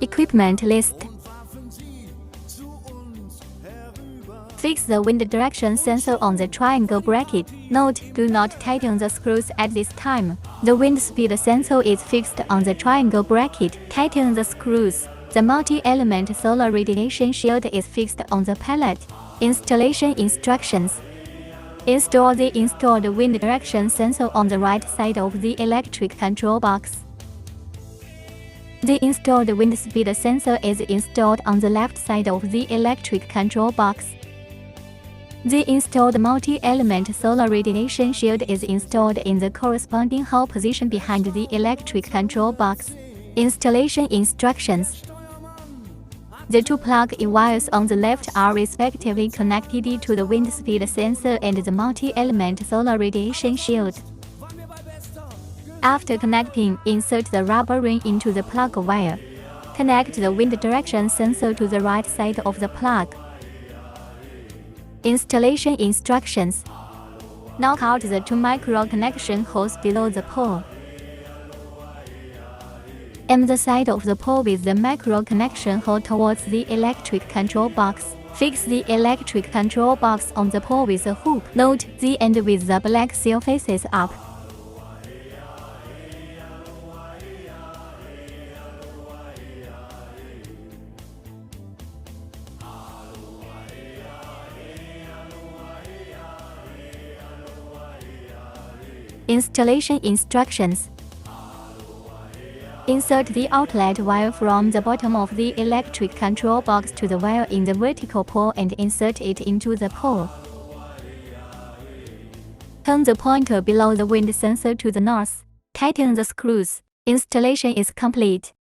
Equipment list. Fix the wind direction sensor on the triangle bracket. Note: do not tighten the screws at this time. The wind speed sensor is fixed on the triangle bracket. Tighten the screws. The multi-element solar radiation shield is fixed on the pallet. Installation instructions. Install the installed wind direction sensor on the right side of the electric control box. The installed wind speed sensor is installed on the left side of the electric control box. The installed multi-element solar radiation shield is installed in the corresponding hole position behind the electric control box. Installation instructions. The two plug-in wires on the left are respectively connected to the wind speed sensor and the multi-element solar radiation shield. After connecting, insert the rubber ring into the plug wire. Connect the wind direction sensor to the right side of the plug. Installation instructions. Knock out the two micro connection holes below the pole. Aim the side of the pole with the micro connection hole towards the electric control box. Fix the electric control box on the pole with a hook. Note: the end with the black seal faces up. Installation instructions. Insert the outlet wire from the bottom of the electric control box to the wire in the vertical pole and insert it into the pole. Turn the pointer below the wind sensor to the north. Tighten the screws. Installation is complete.